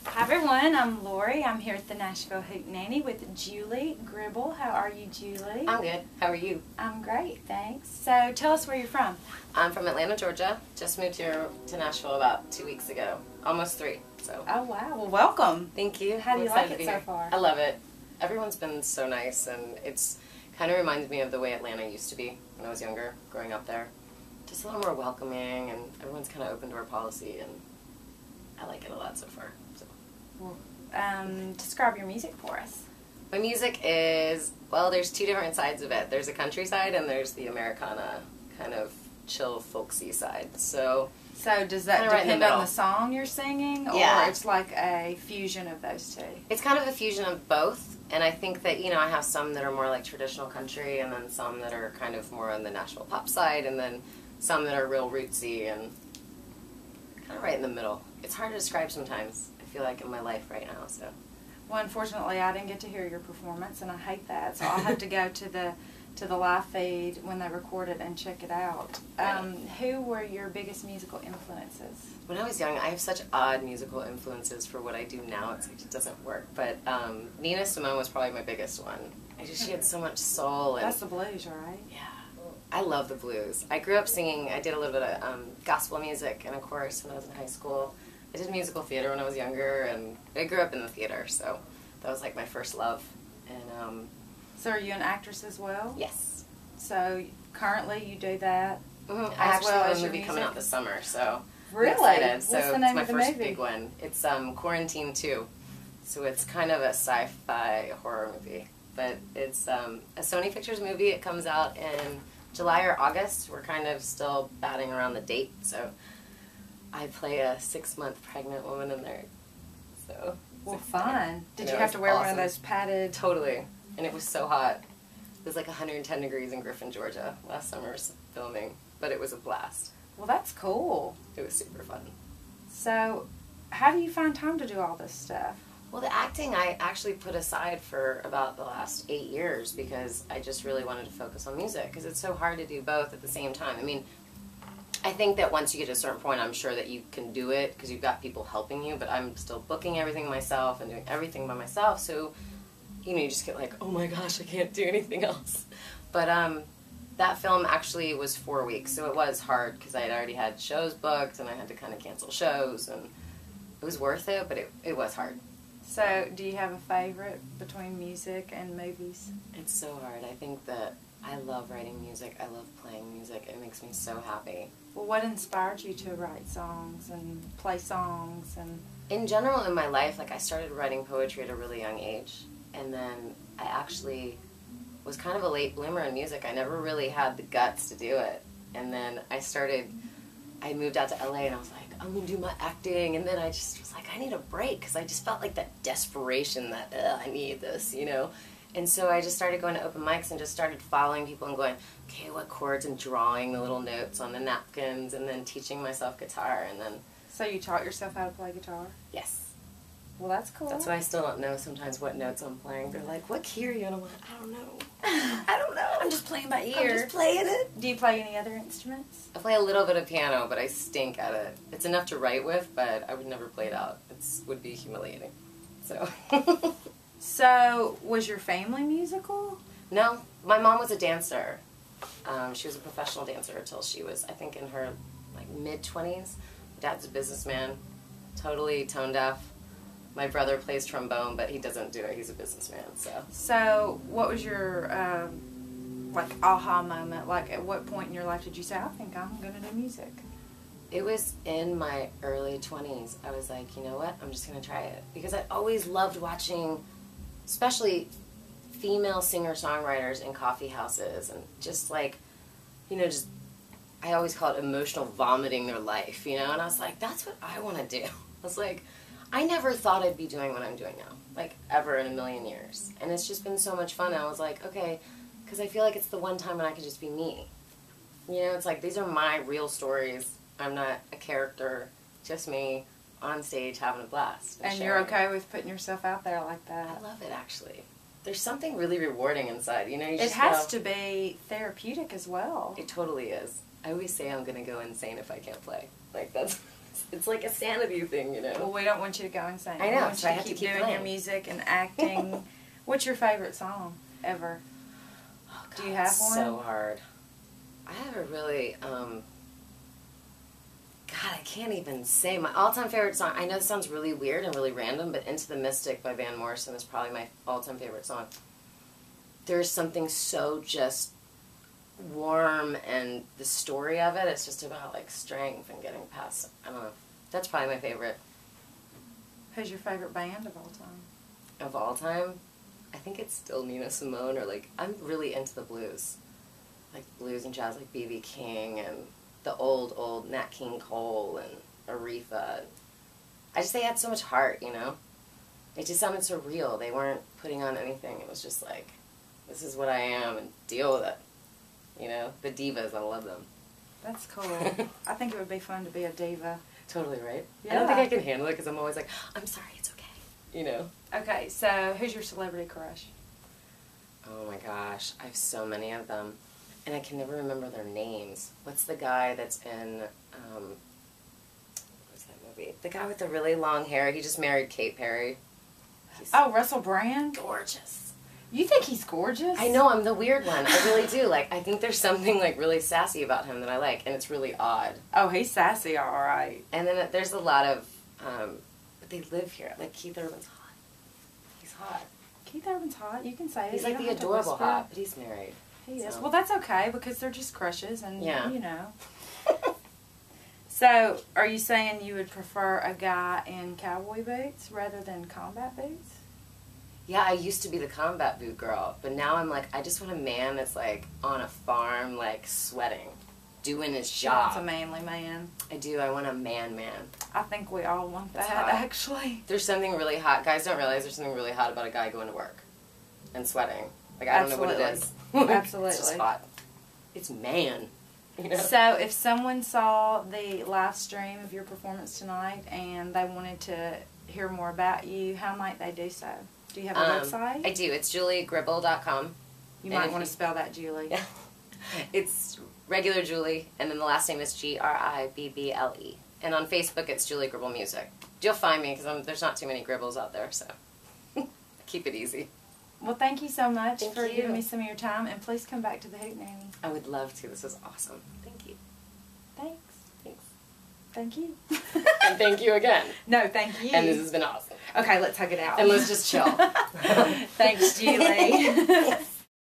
Hi everyone, I'm Lori. I'm here at the Nashville Hootenanny with Julie Gribble. How are you, Julie? I'm good. How are you? I'm great, thanks. So tell us where you're from. I'm from Atlanta, Georgia. Just moved here to Nashville about 2 weeks ago. Almost 3. So. Oh wow, well welcome. Thank you. How do you like it so far? I love it. Everyone's been so nice, and it's kind of reminds me of the way Atlanta used to be when I was younger, growing up there. Just a little more welcoming, and everyone's kind of open to our policy, and I like it a lot so far. So. Well, describe your music for us. My music is, well, there's 2 different sides of it. There's a country side and there's the Americana kind of chill, folksy side. So does that depend on the song you're singing, or yeah, it's like a fusion of those 2? It's kind of a fusion of both, and I think that, you know, I have some that are more like traditional country, and then some that are kind of more on the Nashville pop side, and then some that are real rootsy and kind of right in the middle. It's hard to describe sometimes, I feel like, in my life right now. So. Well, unfortunately, I didn't get to hear your performance, and I hate that. So I'll have to go to the live feed when they record it and check it out. Who were your biggest musical influences? When I was young, I have such odd musical influences for what I do now. It's like it doesn't work. But Nina Simone was probably my biggest one. She had so much soul. And, that's the blues, right? Yeah. I love the blues. I grew up singing. I did a little bit of gospel music and a chorus when I was in high school. I did musical theater when I was younger, and I grew up in the theater, so that was like my first love. And so are you an actress as well? Yes. So currently you do that I as actually well have as a your movie music? coming out this summer, so really? I'm excited. So what's the name it's of my the first movie? big one. It's Quarantine 2. So it's kind of a sci-fi horror movie, but it's a Sony Pictures movie. It comes out in July or August. We're kind of still batting around the date, so I play a 6-month pregnant woman in there. So well, fun. Did you have to wear awesome. one of those padded? Totally. And it was so hot. It was like 110 degrees in Griffin, Georgia last summer's filming, but it was a blast. Well, that's cool. It was super fun. So how do you find time to do all this stuff? Well, the acting I actually put aside for about the last 8 years because I just really wanted to focus on music because it's so hard to do both at the same time. I mean, I think that once you get to a certain point, I'm sure that you can do it because you've got people helping you, but I'm still booking everything myself and doing everything by myself, so, you know, you just get like, oh my gosh, I can't do anything else. But that film actually was 4 weeks, so it was hard because I had already had shows booked and I had to kind of cancel shows, and it was worth it, but it was hard. So do you have a favorite between music and movies? It's so hard. I think that I love writing music. I love playing music. It makes me so happy. Well, what inspired you to write songs and play songs? And in general, in my life, like I started writing poetry at a really young age, and then I actually was kind of a late bloomer in music. I never really had the guts to do it, and then I moved out to LA, and I was like, I'm going to do my acting, and then I just was like, I need a break, because I just felt like that desperation that, I need this, you know? And so I just started going to open mics and just started following people and going, okay, what chords, and drawing the little notes on the napkins, and then teaching myself guitar, and then... So you taught yourself how to play guitar? Yes. Well, that's cool. That's why I still don't know sometimes what notes I'm playing. They're like, what key are you? And I'm like, I don't know. I don't know. I'm just playing by ear. I'm just playing it. Do you play any other instruments? I play a little bit of piano, but I stink at it. It's enough to write with, but I would never play it out. It would be humiliating. So. So, was your family musical? No. My mom was a dancer. She was a professional dancer until she was, I think, in her like mid-20s. Dad's a businessman, totally tone deaf. My brother plays trombone, but he doesn't do it. He's a businessman, so. So, what was your, like, aha moment? Like, at what point in your life did you say, I think I'm going to do music? It was in my early 20s. I was like, you know what? I'm just going to try it. Because I always loved watching, especially female singer-songwriters in coffee houses, and just like, you know, just, I always call it emotional vomiting their life, you know? And I was like, that's what I want to do. I was like, I never thought I'd be doing what I'm doing now, like, ever in a million years. And it's just been so much fun. And I was like, okay, because I feel like it's the one time when I could just be me. You know, it's like, these are my real stories. I'm not a character, just me on stage having a blast. And you're okay with putting yourself out there like that? I love it, actually. There's something really rewarding inside, you know? You it has to be therapeutic as well. It totally is. I always say I'm going to go insane if I can't play. Like, that's It's like a sanity thing, you know. Well, we don't want you to go insane. I know, We want so you I have to keep keep doing playing. your music and acting. What's your favorite song ever? Oh, God, Do you have it's one? so hard. I have a really, God, I can't even say my all-time favorite song. I know this sounds really weird and really random, but Into the Mystic by Van Morrison is probably my all-time favorite song. There's something so just warm, and the story of it, it's just about, like, strength and getting past, I don't know. That's probably my favorite. Who's your favorite band of all time? Of all time, I think it's still Nina Simone, or, like, I'm really into the blues. Like, blues and jazz, like B.B. King, and the old Nat King Cole, and Aretha. They had so much heart, you know? It just sounded so real. They weren't putting on anything. It was just like, this is what I am, and deal with it. You know, the divas, I love them. That's cool. I think it would be fun to be a diva. Totally, right? Yeah. I don't think I can handle it because I'm always like, I'm sorry, it's okay. You know? Okay, so who's your celebrity crush? Oh my gosh, I have so many of them. And I can never remember their names. What's the guy that's in, what's that movie? The guy with the really long hair, he just married Kate Perry. He's Russell Brand? gorgeous. You think he's gorgeous? I know, I'm the weird one. I really do. Like, I think there's something, like, really sassy about him that I like, and it's really odd. Oh, he's sassy, all right. And then there's a lot of, but they live here. Like, Keith Urban's hot. He's hot. Keith Urban's hot. You can say it. He's You like don't the have to adorable whisper. hot, but he's married. He is. So. Well, that's okay because they're just crushes, and Yeah. you know. So, are you saying you would prefer a guy in cowboy boots rather than combat boots? Yeah, I used to be the combat boot girl, but now I'm like, I just want a man that's like on a farm, like sweating, doing his She wants a job. manly man. I do. I want a man. I think we all want That's that, hot. actually. There's something really hot. Guys don't realize there's something really hot about a guy going to work and sweating. Like, I don't know what it is. Absolutely. It's just hot. It's man. You know? So, if someone saw the live stream of your performance tonight and they wanted to hear more about you, how might they do so? Do you have a website? I do. It's juliegribble.com. You and might if want you- to spell that, Julie. It's regular Julie, and then the last name is Gribble. And on Facebook, it's Julie Gribble Music. You'll find me because there's not too many Gribbles out there, so keep it easy. Well, thank you so much Thank for you. giving me some of your time, and please come back to the Hootenanny. I would love to. This is awesome. Thank you. Thanks. Thanks. Thank you. And thank you again. No, thank you. And this has been awesome. Okay, let's hug it out. And let's just chill. Thanks, Julie.